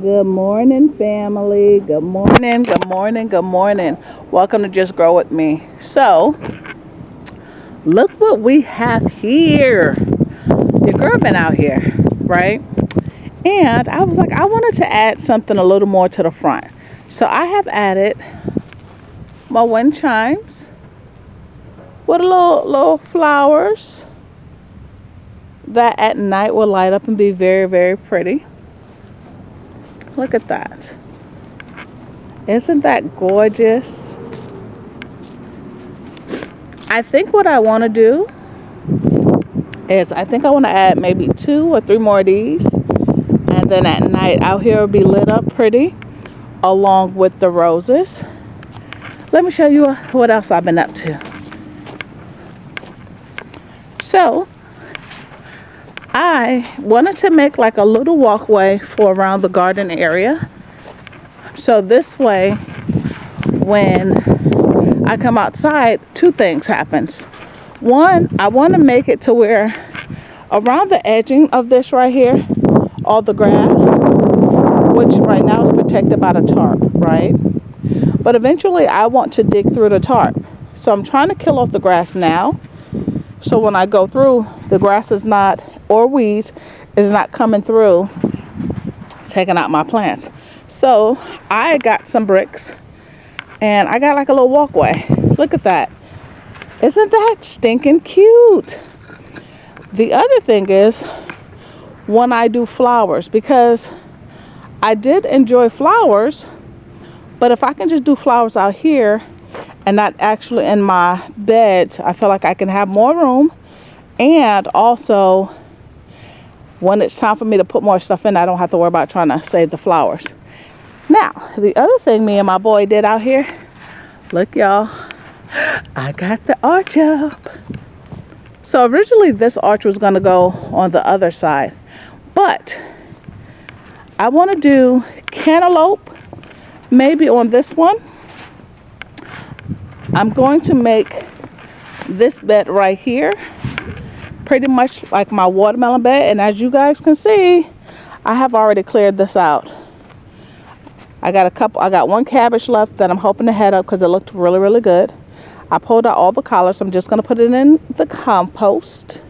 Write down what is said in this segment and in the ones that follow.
Good morning, family. Good morning, good morning, good morning. Welcome to Just Grow With Me. So, look what we have here. Your girl been out here, right? And I was like, I wanted to add something a little more to the front. So I have added my wind chimes with little flowers that at night will light up and be very, very pretty. Look at that. Isn't that gorgeous? I think what I want to do is I want to add maybe 2 or 3 more of these. And then at night out here will be lit up pretty along with the roses. Let me show you what else I've been up to. So I wanted to make like a little walkway for around the garden area. So this way, when I come outside, 2 things happens. One, I want to make it to where around the edging of this right here, all the grass, which right now is protected by the tarp, right? But eventually I want to dig through the tarp. So I'm trying to kill off the grass now. So when I go through, the grass is not, or weeds, is not coming through, taking out my plants. So I got some bricks and I got like a little walkway. Look at that. Isn't that stinking cute? The other thing is when I do flowers, because I did enjoy flowers, but if I can just do flowers out here and not actually in my bed, I feel like I can have more room. And also when it's time for me to put more stuff in, I don't have to worry about trying to save the flowers. Now, the other thing me and my boy did out here, look y'all, I got the arch up. So originally this arch was gonna go on the other side, but I wanna do cantaloupe maybe on this one. I'm going to make this bed right here pretty much like my watermelon bed, and as you guys can see, I have already cleared this out. I got 1 cabbage left that I'm hoping to head up because it looked really, really good. I pulled out all the collards. I'm just going to put it in the compost.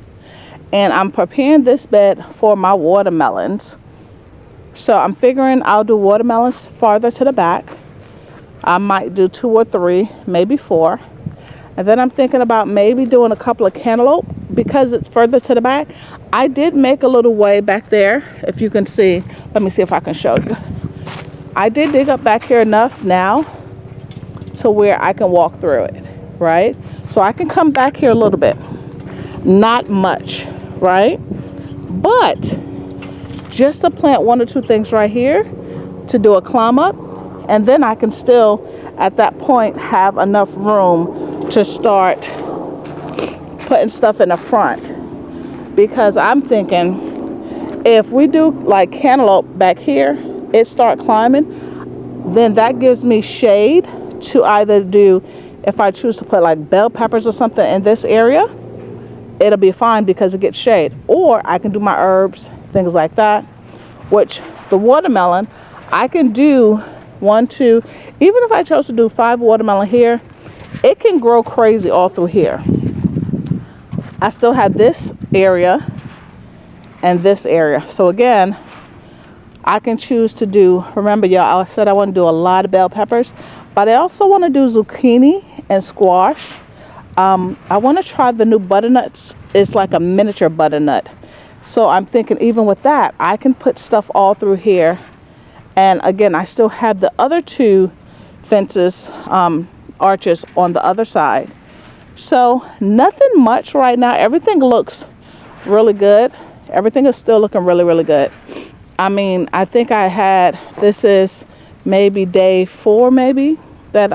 And I'm preparing this bed for my watermelons. So I'm figuring I'll do watermelons farther to the back. I might do 2 or 3, maybe 4. And then I'm thinking about maybe doing a couple of cantaloupe because it's further to the back. I did make a little way back there, if you can see. Let me see if I can show you. I did dig up back here enough now to where I can walk through it, right? So I can come back here a little bit. Not much, right? But just to plant 1 or 2 things right here to do a climb up, and then I can still, at that point, have enough room to start putting stuff in the front. Because I'm thinking, if we do like cantaloupe back here, it start climbing, then that gives me shade to either do, if I choose to put like bell peppers or something in this area, it'll be fine because it gets shade. Or I can do my herbs, things like that, which the watermelon, I can do 1, 2, even if I chose to do 5 watermelon here, it can grow crazy all through here. I still have this area and this area. So again, I can choose to do, remember y'all, I said I want to do a lot of bell peppers, but I also want to do zucchini and squash. I want to try the new butternuts. It's like a miniature butternut. So I'm thinking even with that, I can put stuff all through here. And again, I still have the other 2 fences, arches on the other side. So nothing much right now. Everything looks really good. Everything is still looking really, really good. I mean, I think this is maybe day 4 maybe that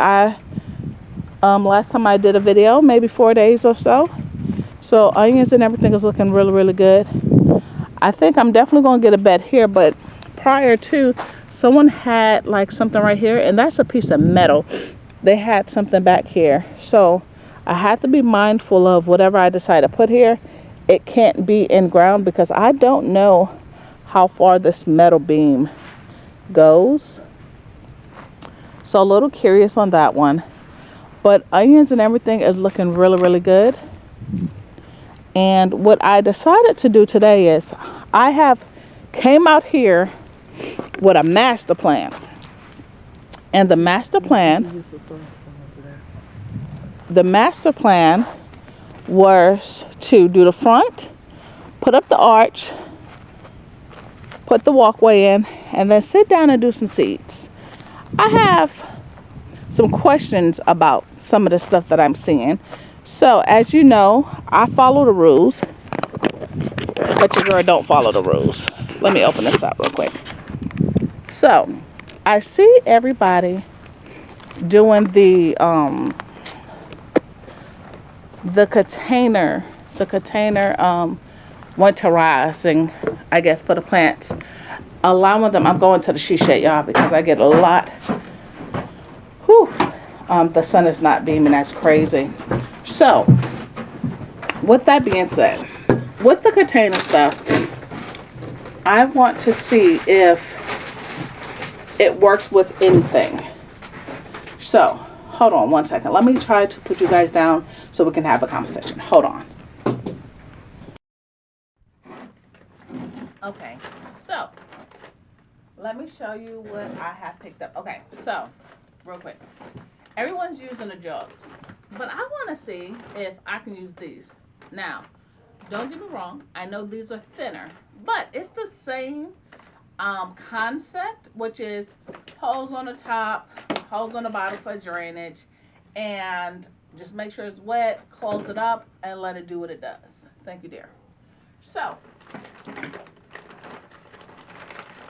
last time I did a video, maybe 4 days or so. So onions and everything is looking really, really good. I think I'm definitely going to get a bed here, but prior to, someone had like something right here, and that's a piece of metal. They had something back here. So I have to be mindful of whatever I decide to put here. It can't be in ground because I don't know how far this metal beam goes. So a little curious on that one. But onions and everything is looking really, really good. And what I decided to do today is I have came out here with a master plan. And the master plan was to do the front, put up the arch, put the walkway in, and then sit down and do some seats. I have some questions about some of the stuff that I'm seeing. So, as you know, I follow the rules, but your girl don't follow the rules. Let me open this up real quick. So, I see everybody doing the container, winterizing, I guess, for the plants. Allowing them, I'm going to the she shed, y'all, because I get a lot. Whew. The sun is not beaming, that's crazy. So, with that being said, with the container stuff, I want to see if it works with anything. So, hold on one second. Let me try to put you guys down so we can have a conversation. Hold on. Okay, so let me show you what I have picked up. Okay, so real quick, everyone's using the jugs, but I want to see if I can use these. Now, don't get me wrong, I know these are thinner, but it's the same concept, which is hose on the top, hose on the bottom for drainage, and just make sure it's wet, close it up, and let it do what it does. Thank you, dear. So,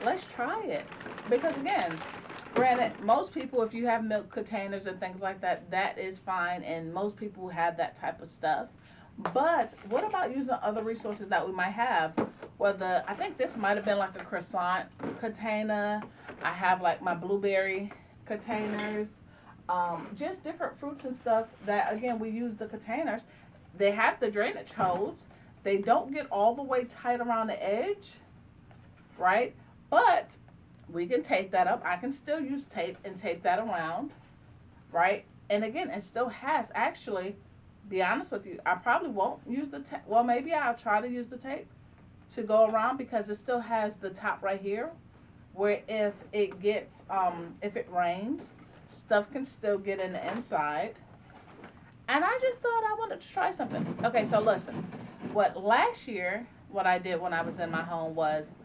let's try it. Because again, granted, most people, if you have milk containers and things like that, that is fine, and most people have that type of stuff. But what about using other resources that we might have? Whether, I think this might have been like a croissant container. I have like my blueberry containers. Just different fruits and stuff that, again, we use the containers. They have the drainage hose. They don't get all the way tight around the edge, right? But we can tape that up. I can still use tape and tape that around, right? And again, it still has, actually, be honest with you, I probably won't use the tape. Well, maybe I'll try to use the tape to go around, because it still has the top right here where if it gets, if it rains, stuff can still get in the inside. And I just thought I wanted to try something. Okay, so listen. Last year, what I did when I was in my home was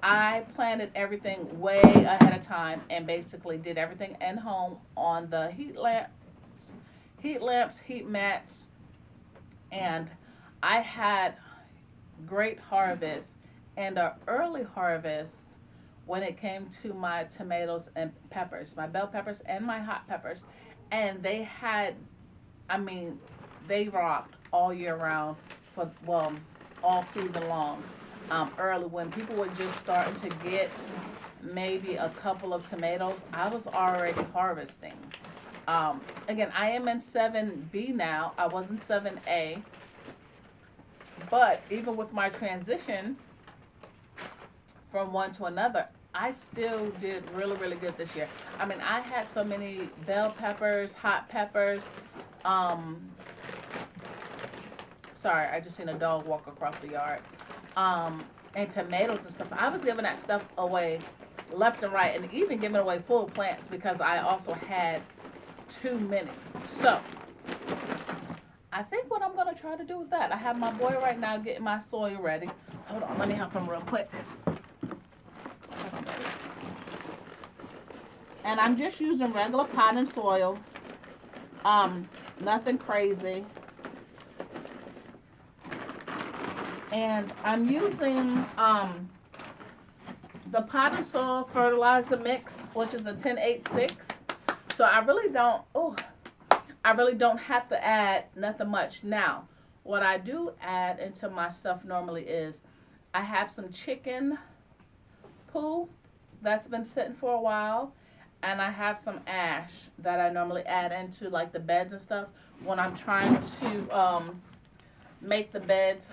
I planted everything way ahead of time and basically did everything in home on the heat lamps, heat mats, and I had great harvest and an early harvest when it came to my tomatoes and peppers, my bell peppers and my hot peppers. And they had, I mean, they rocked all year round for, well, all season long. Early when people were just starting to get maybe a couple of tomatoes, I was already harvesting. Again, I am in 7B now. I was in 7A. But even with my transition from one to another, I still did really, really good this year. I mean, I had so many bell peppers, hot peppers. Sorry, I just seen a dog walk across the yard. And tomatoes and stuff. I was giving that stuff away left and right, and even giving away full plants because I also had too many. So, I think what I'm going to try to do with that, I have my boy right now getting my soil ready. Hold on, let me help him real quick. And I'm just using regular potting soil. Nothing crazy. And I'm using the potting soil fertilizer mix, which is a 1086. So I really don't have to add nothing much. Now, what I do add into my stuff normally is I have some chicken poo that's been sitting for a while, and I have some ash that I normally add into like the beds and stuff when I'm trying to make the beds,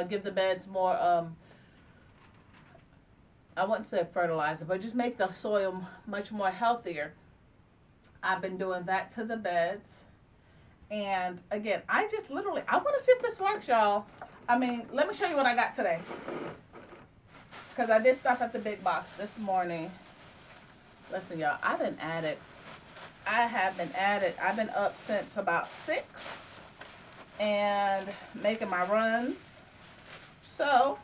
give the beds more I wouldn't say fertilizer, but just make the soil much more healthier. I've been doing that to the beds. And again, I just literally, I want to see if this works, y'all. I mean, let me show you what I got today. Because I did stop at the big box this morning. Listen, y'all, I've been at it. I have been at it. I've been up since about 6 and making my runs. So,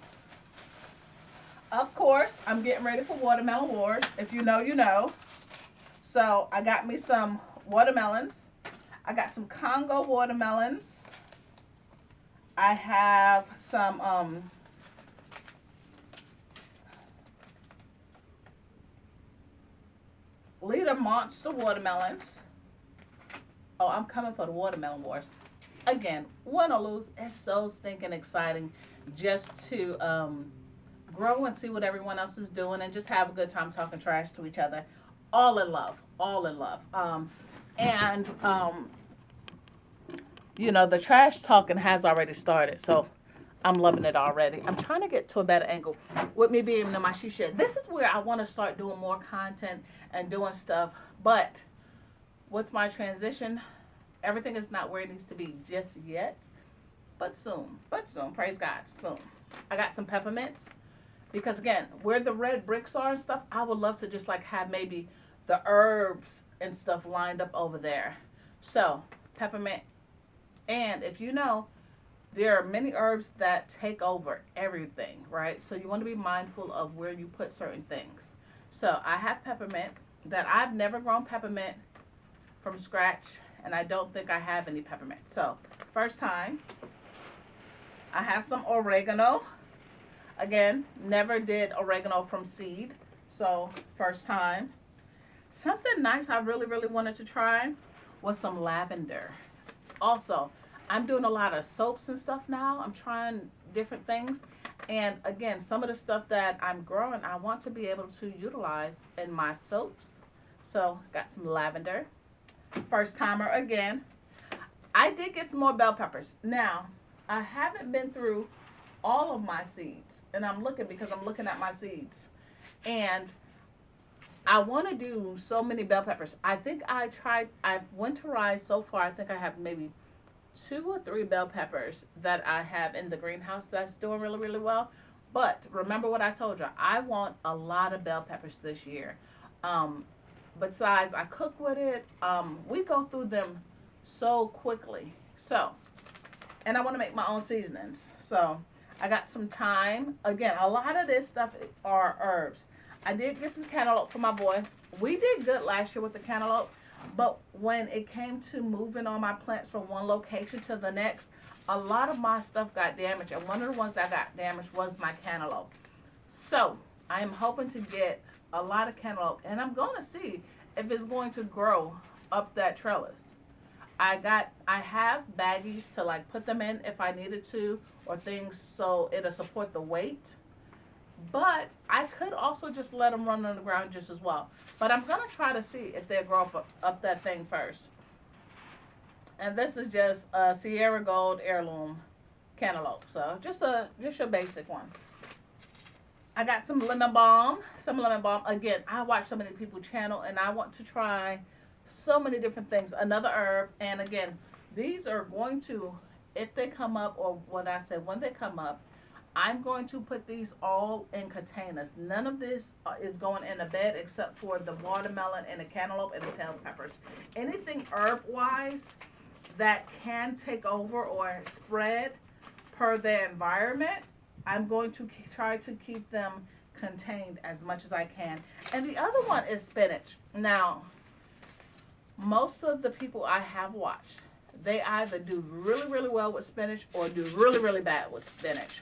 of course, I'm getting ready for Watermelon Wars. If you know, you know. So, I got me some watermelons. I got some Congo watermelons. I have some Liter Monster watermelons. Oh, I'm coming for the Watermelon Wars. Again, win or lose, it's so stinking exciting just to grow and see what everyone else is doing and just have a good time talking trash to each other. All in love. All in love. And you know, the trash talking has already started. So I'm loving it already. I'm trying to get to a better angle with me being in my she shed. This is where I want to start doing more content and doing stuff. But with my transition, everything is not where it needs to be just yet. But soon. But soon. Praise God. Soon. I got some peppermints. Because again, where the red bricks are and stuff, I would love to just like have maybe the herbs and stuff lined up over there. So, peppermint. And if you know, there are many herbs that take over everything, right? So you want to be mindful of where you put certain things. So I have peppermint that I've never grown peppermint from scratch, and I don't think I have any peppermint. So first time, I have some oregano. Again, never did oregano from seed. So first time. Something nice I really, really wanted to try was some lavender. Also, I'm doing a lot of soaps and stuff now. I'm trying different things. And again, some of the stuff that I'm growing, I want to be able to utilize in my soaps. So, got some lavender. First timer again. I did get some more bell peppers. Now, I haven't been through all of my seeds. And I'm looking because I'm looking at my seeds. And I want to do so many bell peppers. I think I've winterized so far. I think I have maybe 2 or 3 bell peppers that I have in the greenhouse that's doing really, really well. But remember what I told you. I want a lot of bell peppers this year. Um, Besides, I cook with it. We go through them so quickly. So, and I want to make my own seasonings. So, I got some thyme. Again, a lot of this stuff are herbs. I did get some cantaloupe for my boy. We did good last year with the cantaloupe, but when it came to moving all my plants from one location to the next, a lot of my stuff got damaged, and one of the ones that got damaged was my cantaloupe. So I am hoping to get a lot of cantaloupe, and I'm going to see if it's going to grow up that trellis. I have baggies to like put them in if I needed to, or things so it'll support the weight. But I could also just let them run on the ground just as well. But I'm going to try to see if they grow up that thing first. And this is just a Sierra Gold heirloom cantaloupe. So just your basic one. I got some lemon balm. Some lemon balm. Again, I watch so many people channel and I want to try so many different things. Another herb. And again, these are going to, if they come up, or what I said, when they come up, I'm going to put these all in containers. None of this is going in a bed except for the watermelon and the cantaloupe and the bell peppers. Anything herb-wise that can take over or spread per their environment, I'm going to try to keep them contained as much as I can. And the other one is spinach. Now, most of the people I have watched, they either do really, really well with spinach or do really, really bad with spinach.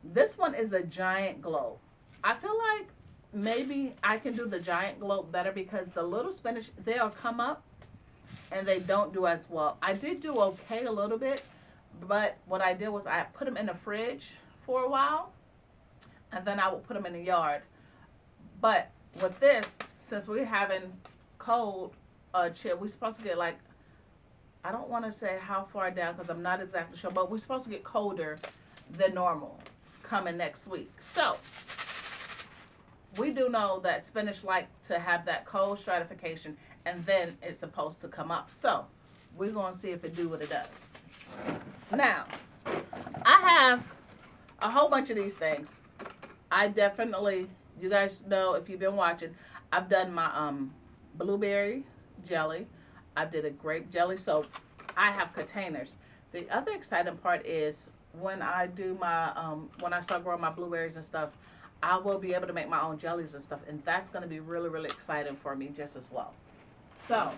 This one is a giant globe. I feel like maybe I can do the giant globe better because the little spinach, they'll come up and they don't do as well. I did do okay a little bit, but what I did was I put them in the fridge for a while and then I would put them in the yard. But with this, since we're having cold chill, we're supposed to get like, I don't want to say how far down because I'm not exactly sure, but we're supposed to get colder than normal coming next week. So we do know that spinach like to have that cold stratification, and then it's supposed to come up. So we're going to see if it do what it does. Now, I have a whole bunch of these things. I definitely, you guys know if you've been watching, I've done my blueberry jelly. I did a grape jelly, so I have containers. The other exciting part is when I do my when I start growing my blueberries and stuff, I will be able to make my own jellies and stuff, and that's going to be really, really exciting for me just as well. So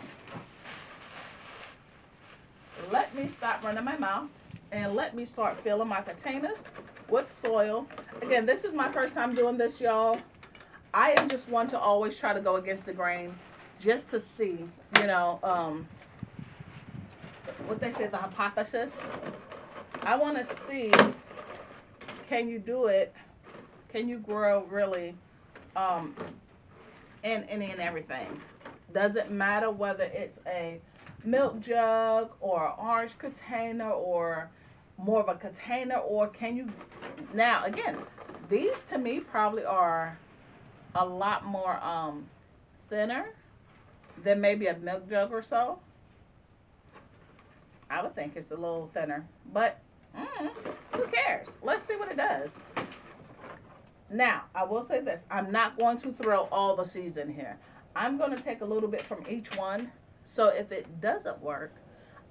let me stop running my mouth and let me start filling my containers with soil. Again, this is my first time doing this, y'all. I am just one to always try to go against the grain just to see, you know, what they say, the hypothesis. I want to see, can you do it? Can you grow really in any and everything? Doesn't matter whether it's a milk jug or an orange container or more of a container, or can you, now again, these to me probably are a lot more thinner than maybe a milk jug or so. I would think it's a little thinner, but who cares? Let's see what it does. Now, I will say this. I'm not going to throw all the seeds in here. I'm going to take a little bit from each one. So if it doesn't work,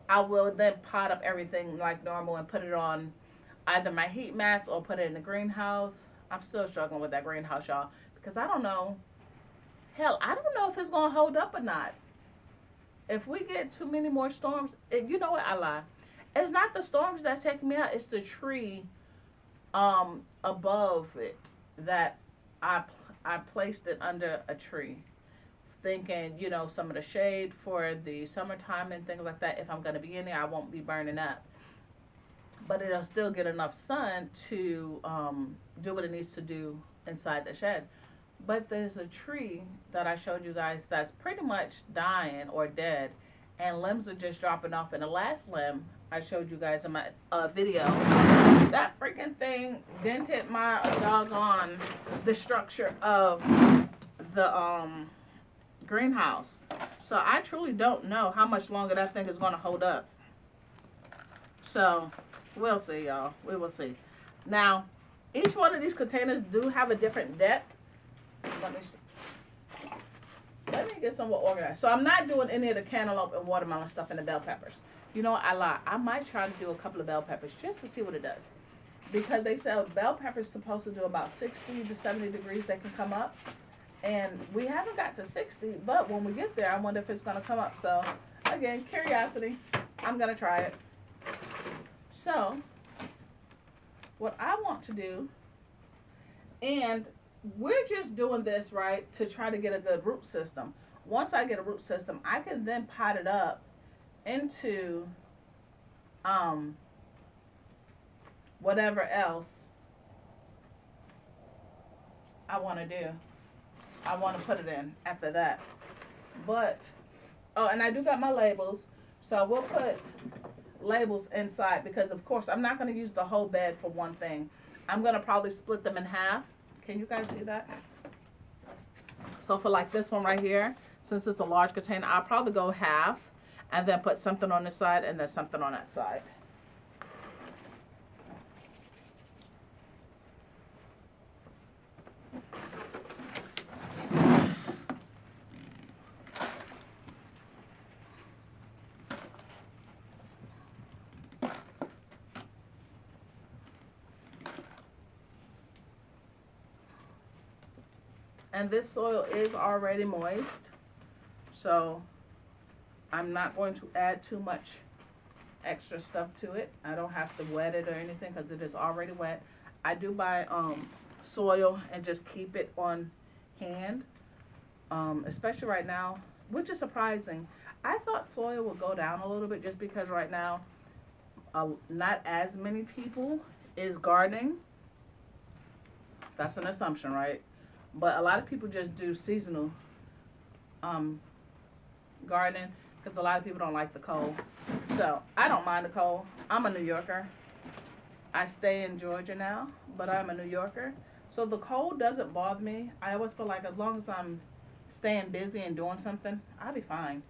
I will then pot up everything like normal and put it on either my heat mats or put it in the greenhouse. I'm still struggling with that greenhouse, y'all, because I don't know. Hell, I don't know if it's going to hold up or not. If we get too many more storms, you know what? I lie. It's not the storms that's taking me out. It's the tree above it that I placed it under a tree, thinking, you know, some of the shade for the summertime and things like that. If I'm going to be in there, I won't be burning up. But it'll still get enough sun to do what it needs to do inside the shed. But there's a tree that I showed you guys that's pretty much dying or dead, and limbs are just dropping off. And the last limb I showed you guys in my video, that freaking thing dented my doggone the structure of the greenhouse. So I truly don't know how much longer that thing is going to hold up. So we'll see, y'all. We will see. Now, each one of these containers do have a different depth. Let me get somewhat organized. So I'm not doing any of the cantaloupe and watermelon stuff and the bell peppers. You know what? I lie. I might try to do a couple of bell peppers just to see what it does. Because they said bell peppers supposed to do about 60 to 70 degrees. They can come up. And we haven't got to 60. But when we get there, I wonder if it's going to come up. So, again, curiosity. I'm going to try it. So, what I want to do, and we're just doing this, right, to try to get a good root system. Once I get a root system, I can then pot it up into whatever else I want to do. I want to put it in after that. But, oh, and I do got my labels, so I will put labels inside because, of course, I'm not going to use the whole bed for one thing. I'm going to probably split them in half. Can you guys see that? So for like this one right here, since it's a large container, I'll probably go half and then put something on this side and then something on that side. And this soil is already moist, so I'm not going to add too much extra stuff to it. I don't have to wet it or anything because it is already wet. I do buy soil and just keep it on hand, especially right now, which is surprising. I thought soil would go down a little bit just because right now not as many people is gardening. That's an assumption, right? But a lot of people just do seasonal gardening because a lot of people don't like the cold. So I don't mind the cold. I'm a New Yorker. I stay in Georgia now, but I'm a New Yorker. So the cold doesn't bother me. I always feel like as long as I'm staying busy and doing something, I'll be fine.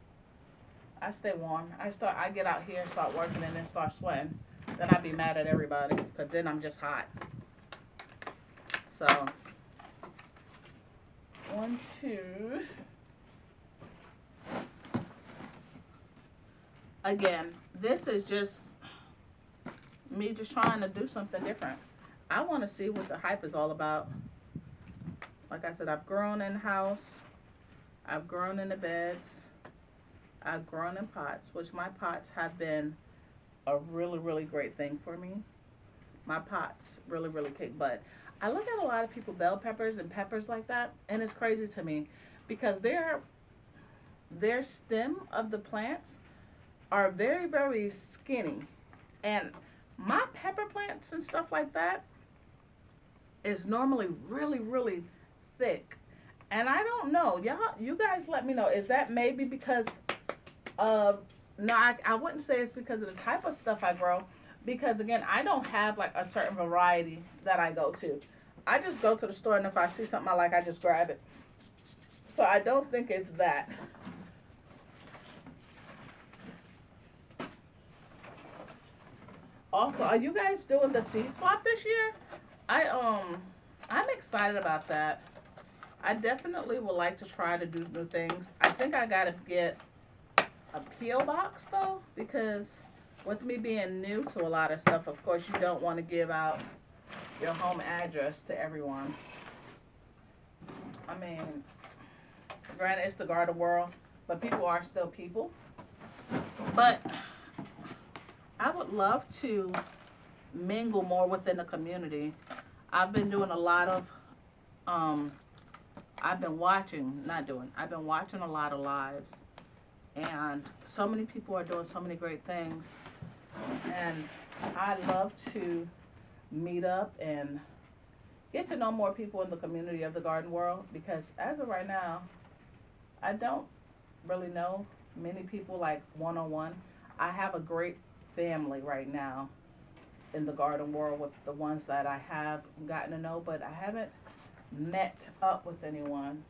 I stay warm. I get out here and start working and then start sweating. Then I'd be mad at everybody because then I'm just hot. So, one, two. Again, this is just me just trying to do something different. I want to see what the hype is all about. Like I said, I've grown in the house. I've grown in the beds. I've grown in pots, which my pots have been a really, really great thing for me. My pots really, really kick butt. I look at a lot of people bell peppers and peppers like that, and it's crazy to me because their stem of the plants are very, very skinny. And my pepper plants and stuff like that is normally really, really thick. And I don't know. You guys let me know. Is that maybe because of, no, I wouldn't say it's because of the type of stuff I grow. Because again, I don't have like a certain variety that I go to. I just go to the store and if I see something I like, I just grab it. So I don't think it's that. Also, are you guys doing the seed swap this year? I'm excited about that. I definitely would like to try to do new things. I think I gotta get a P.O. box though, because with me being new to a lot of stuff, of course you don't want to give out your home address to everyone. I mean, granted it's the garden world, but people are still people. But I would love to mingle more within the community. I've been doing a lot of I've been watching, not doing, I've been watching a lot of lives. And so many people are doing so many great things. And I love to meet up and get to know more people in the community of the garden world because as of right now, I don't really know many people like one-on-one. I have a great family right now in the garden world with the ones that I have gotten to know, but I haven't met up with anyone.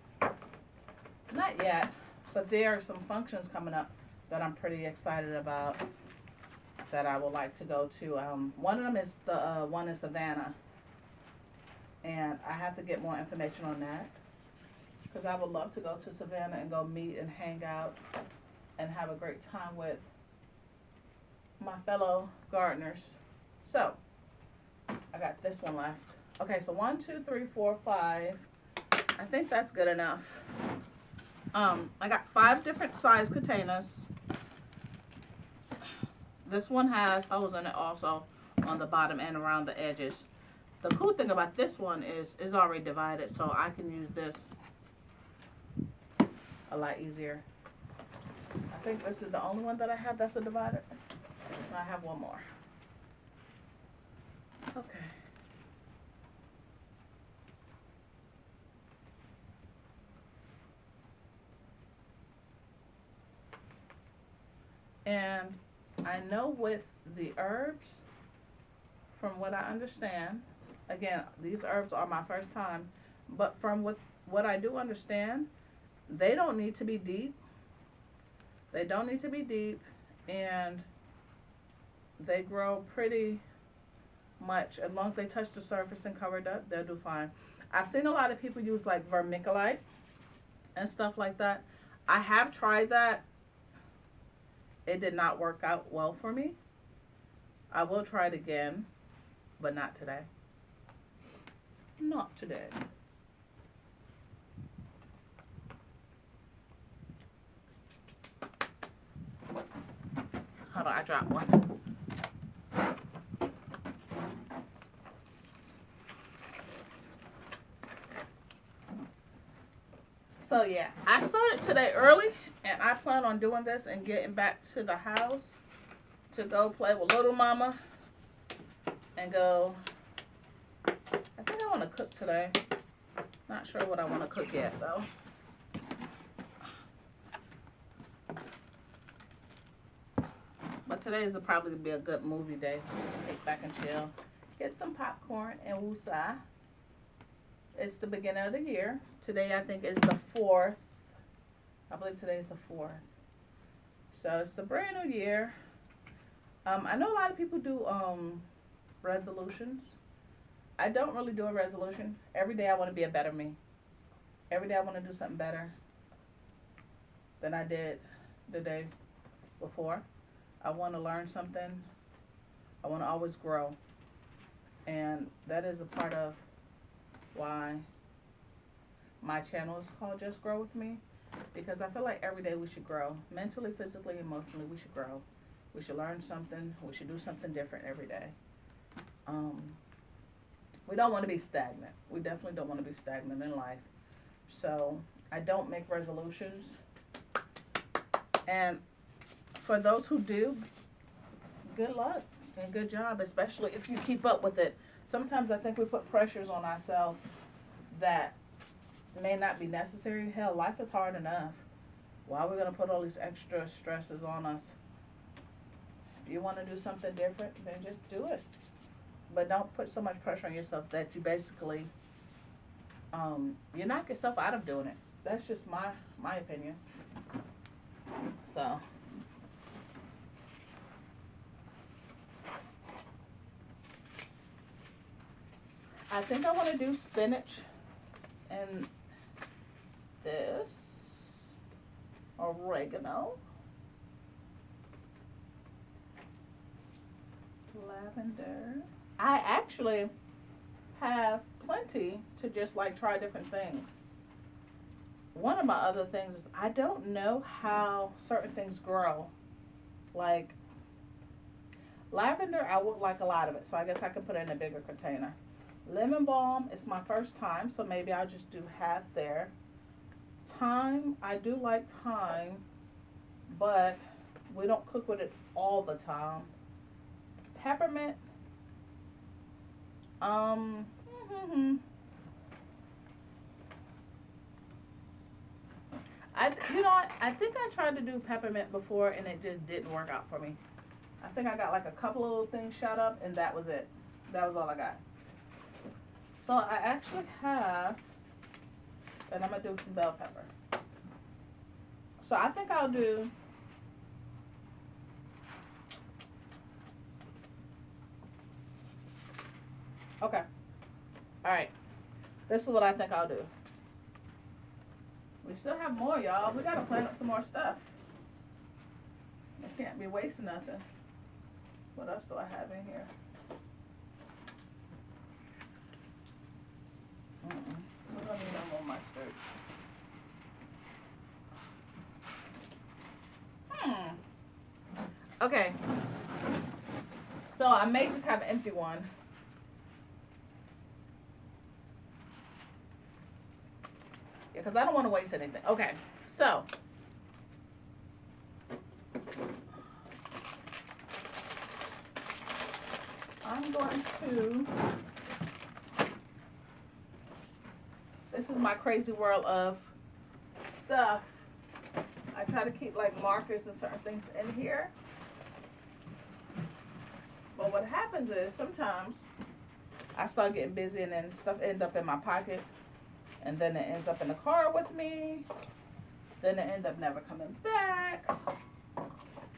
Not yet, but there are some functions coming up that I'm pretty excited about that I would like to go to. One of them is the one in Savannah, and I have to get more information on that because I would love to go to Savannah and go meet and hang out and have a great time with my fellow gardeners. So, I got this one left. Okay, so 1, 2, 3, 4, 5. I think that's good enough. I got 5 different size containers. This one has holes in it also on the bottom and around the edges. The cool thing about this one is it's already divided, so I can use this a lot easier. I think this is the only one that I have that's a divider. I have one more. Okay. And I know with the herbs, from what I understand, again, these herbs are my first time, but from what I do understand, they don't need to be deep. They don't need to be deep, and they grow pretty much. As long as they touch the surface and cover it up, they'll do fine. I've seen a lot of people use like vermiculite and stuff like that. I have tried that. It did not work out well for me. I will try it again, but not today. Not today. Hold on, I dropped one. So yeah, I started today early, and I plan on doing this and getting back to the house to go play with little mama and go. I think I want to cook today. Not sure what I want to cook yet though. But today is probably be a good movie day. Just take back and chill, get some popcorn and woosah. It's the beginning of the year. Today I think is the 4th. I believe today is the 4th. So it's the brand new year. I know a lot of people do resolutions. I don't really do a resolution. Every day I want to be a better me. Every day I want to do something better than I did the day before. I want to learn something. I want to always grow. And that is a part of why my channel is called Just Grow With Me. Because I feel like every day we should grow. Mentally, physically, emotionally, we should grow. We should learn something. We should do something different every day. We don't want to be stagnant. We definitely don't want to be stagnant in life. So I don't make resolutions. And for those who do, good luck and good job, especially if you keep up with it. Sometimes I think we put pressures on ourselves that may not be necessary. Hell, life is hard enough. Why are we going to put all these extra stresses on us? If you want to do something different, then just do it. But don't put so much pressure on yourself that you basically, you knock yourself out of doing it. That's just my opinion. So, I think I want to do spinach and this oregano, lavender. I actually have plenty to just like try different things. One of my other things is I don't know how certain things grow. Like lavender, I would like a lot of it, so I guess I could put it in a bigger container. Lemon balm is my first time, so maybe I'll just do half there. Thyme, I do like thyme, but we don't cook with it all the time. Peppermint, um, I think I tried to do peppermint before and it just didn't work out for me. I think I got like a couple of little things shot up and that was it. That was all I got. So I actually have, and I'm gonna do some bell pepper. So I think I'll do, okay, all right. This is what I think I'll do. We still have more, y'all. We gotta plan up some more stuff. We can't be wasting nothing. What else do I have in here? We don't need no more mustard. Okay. So I may just have an empty one. Yeah, because I don't want to waste anything. Okay. So I'm going to, this is my crazy world of stuff. I try to keep like markers and certain things in here. But what happens is sometimes I start getting busy and then stuff ends up in my pocket. And then it ends up in the car with me. Then it ends up never coming back.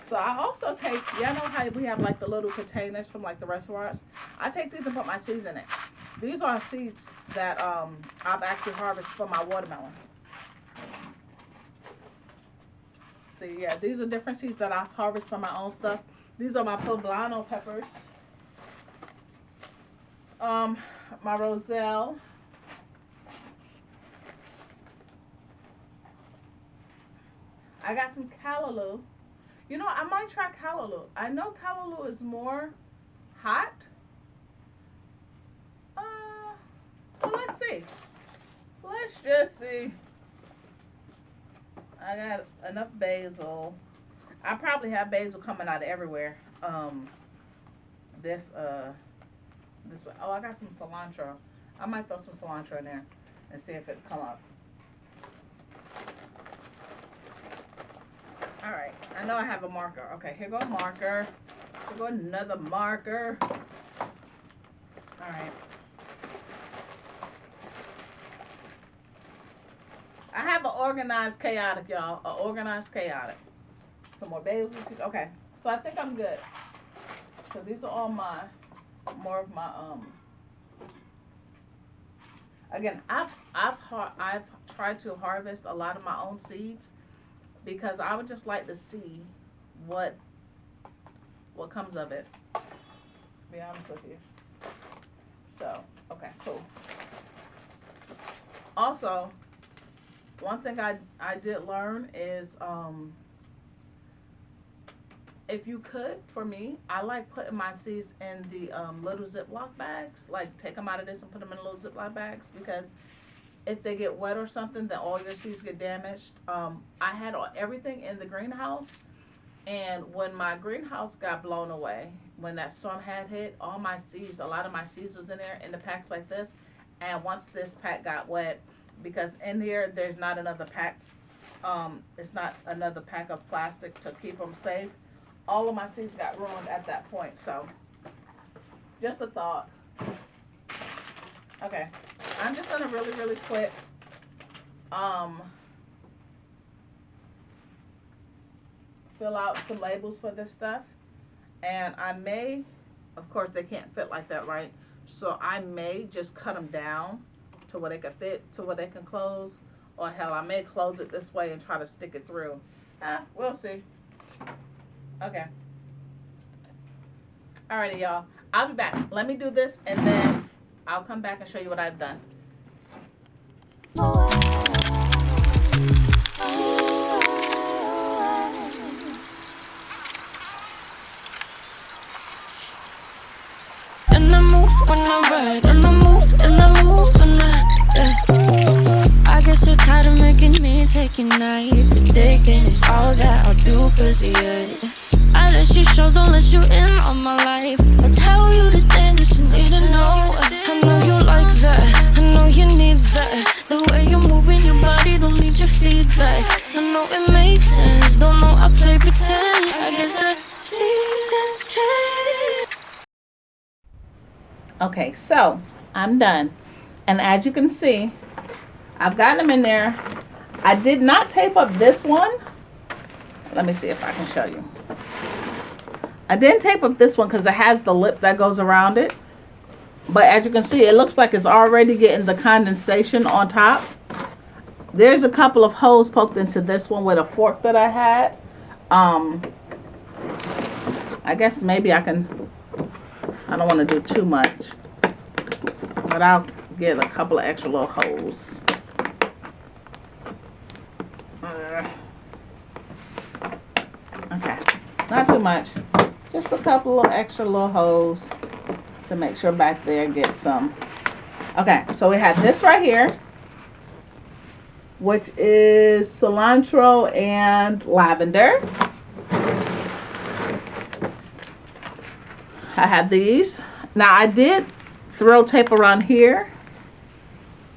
So I also take, y'all know how we have like the little containers from like the restaurants? I take these and put my seeds in it. These are seeds that I've actually harvested from my watermelon. See, yeah, these are different seeds that I've harvested from my own stuff. These are my poblano peppers. My roselle. I got some callaloo. You know, I might try callaloo. I know callaloo is more hot. So let's see. Let's just see. I got enough basil. I probably have basil coming out of everywhere. This way. Oh, I got some cilantro. I might throw some cilantro in there and see if it'll come up. All right. I know I have a marker. Okay, here go a marker. Here go another marker. All right. organized chaotic, y'all. A organized chaotic. Some more basil. Okay, so I think I'm good. So these are all more of my Again, I've tried to harvest a lot of my own seeds because I would just like to see what comes of it. To be honest with you. So, okay, cool. Also, one thing I did learn is if you could, for me, I like putting my seeds in the little Ziploc bags. Like, take them out of this and put them in little Ziploc bags, because if they get wet or something, then all your seeds get damaged. I had everything in the greenhouse, and when my greenhouse got blown away, when that storm had hit, all my seeds, a lot of my seeds was in there in the packs like this. And once this pack got wet, because in here there's not another pack, it's not another pack of plastic to keep them safe. All of my seeds got ruined at that point. So, just a thought. Okay, I'm just gonna really quick fill out some labels for this stuff, and I may, of course they can't fit like that, right? So I may just cut them down to where they can fit, to where they can close, or hell, I may close it this way and try to stick it through. We'll see. Okay. Alrighty, y'all. I'll be back. Let me do this, and then I'll come back and show you what I've done. And I move when I ride, and I move when I guess you're tired of making me take your night. Predicting it's all that I'll do, 'cause I let you show, don't let you in on my life. I tell you the things that you need to know. I know you like that, I know you need that. The way you're moving your body, don't need your feedback. I know it makes sense, don't know I play pretend. I guess the seasons change. Okay, so I'm done, and as you can see, I've got them in there. I did not tape up this one. Let me see if I can show you. I didn't tape up this one because it has the lip that goes around it. But as you can see, it looks like it's already getting the condensation on top. There's a couple of holes poked into this one with a fork that I had. I guess maybe I don't want to do too much, but I'll get a couple of extra little holes. Okay, not too much, just a couple of extra little holes to make sure back there gets some. Okay, so we have this right here, which is cilantro and lavender. I have these. Now I did throw tape around here,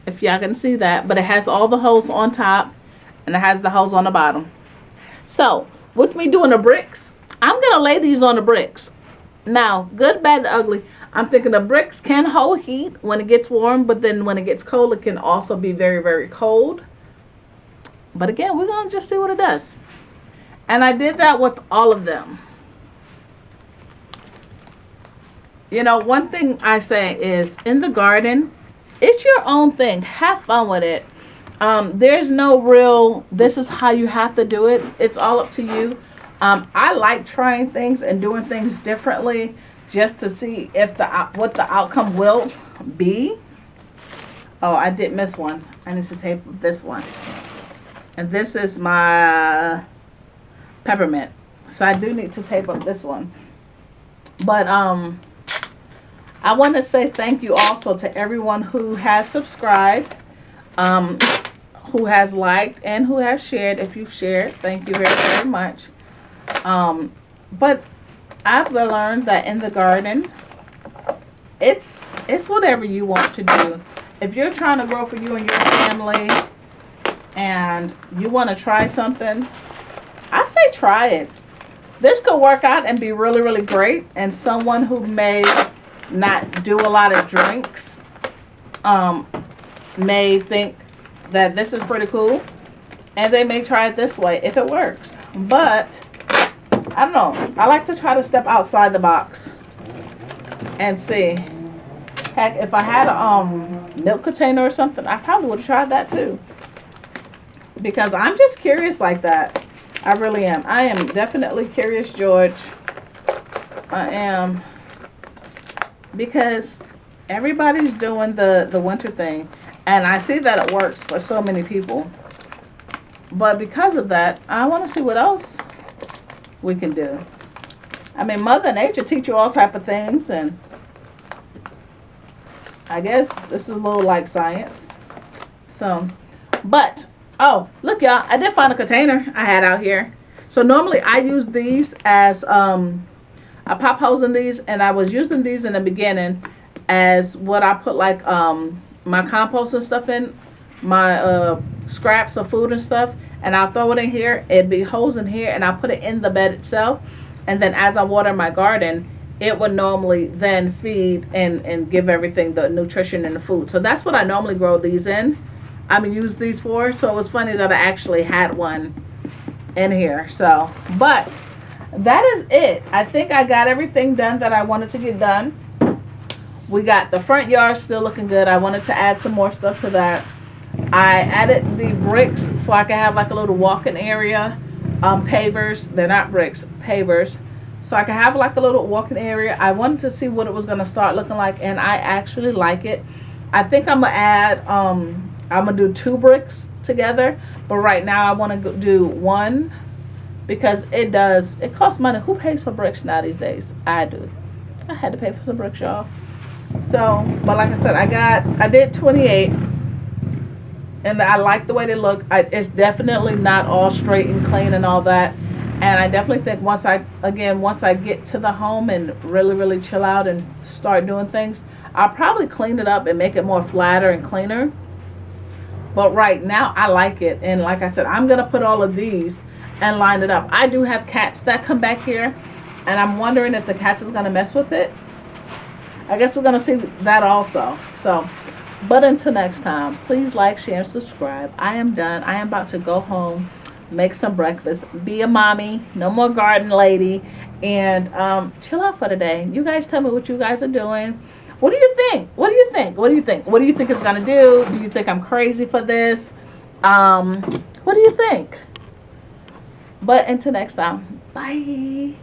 if y'all can see that, but it has all the holes on top and it has the holes on the bottom. So with me doing the bricks, I'm gonna lay these on the bricks. Now, good, bad, and ugly, I'm thinking the bricks can hold heat when it gets warm, but then when it gets cold, it can also be very, very cold. But again, we're gonna just see what it does. And I did that with all of them. You know, one thing I say is, in the garden, it's your own thing. Have fun with it. There's no real, this is how you have to do it. It's all up to you. I like trying things and doing things differently just to see if what the outcome will be. Oh, I did miss one. I need to tape this one. And this is my peppermint. So I do need to tape up this one. But I want to say thank you also to everyone who has subscribed, who has liked, and who has shared. If you've shared, thank you very, very much. But I've learned that in the garden, it's whatever you want to do. If you're trying to grow for you and your family and you want to try something, I say try it. This could work out and be really, really great. And someone who may not do a lot of drinks may think that this is pretty cool. And they may try it this way if it works. But I don't know. I like to try to step outside the box and see. Heck, if I had a milk container or something, I probably would have tried that too. Because I'm just curious like that. I really am. I am definitely curious, George. I am. Because everybody's doing the winter thing. And I see that it works for so many people. But because of that, I want to see what else we can do. I mean, Mother Nature teach you all type of things, and I guess this is a little like science. So, but, oh, look y'all, I did find a container I had out here. So normally I use these as, I pop holes in these, and I was using these in the beginning as what I put like my compost and stuff in, my scraps of food and stuff, and I'll throw it in here. It'd be holes in here, and I'll put it in the bed itself, and then as I water my garden, it would normally then feed and give everything the nutrition and the food. So that's what I normally grow these in. I mean, use these for. So it was funny that I actually had one in here. So, but that is it. I think I got everything done that I wanted to get done. We got the front yard still looking good. I wanted to add some more stuff to that. I added the bricks so I can have like a little walking area. Pavers. They're not bricks. Pavers. So I can have like a little walking area. I wanted to see what it was going to start looking like, and I actually like it. I think I'm going to add, I'm going to do 2 bricks together. But right now I want to do 1 because it costs money. Who pays for bricks now these days? I do. I had to pay for some bricks, y'all. So, but like I said, I did 28, and I like the way they look. It's definitely not all straight and clean and all that. And I definitely think once I get to the home and really chill out and start doing things, I'll probably clean it up and make it more flatter and cleaner. But right now, I like it. And like I said, I'm going to put all of these and line it up. I do have cats that come back here, and I'm wondering if the cats is going to mess with it. I guess we're going to see that also. So, but until next time, please like, share, and subscribe. I am done. I am about to go home, make some breakfast, be a mommy, no more garden lady, and chill out for the day. You guys tell me what you guys are doing. What do you think? What do you think? What do you think? What do you think it's going to do? Do you think I'm crazy for this? What do you think? But until next time, bye.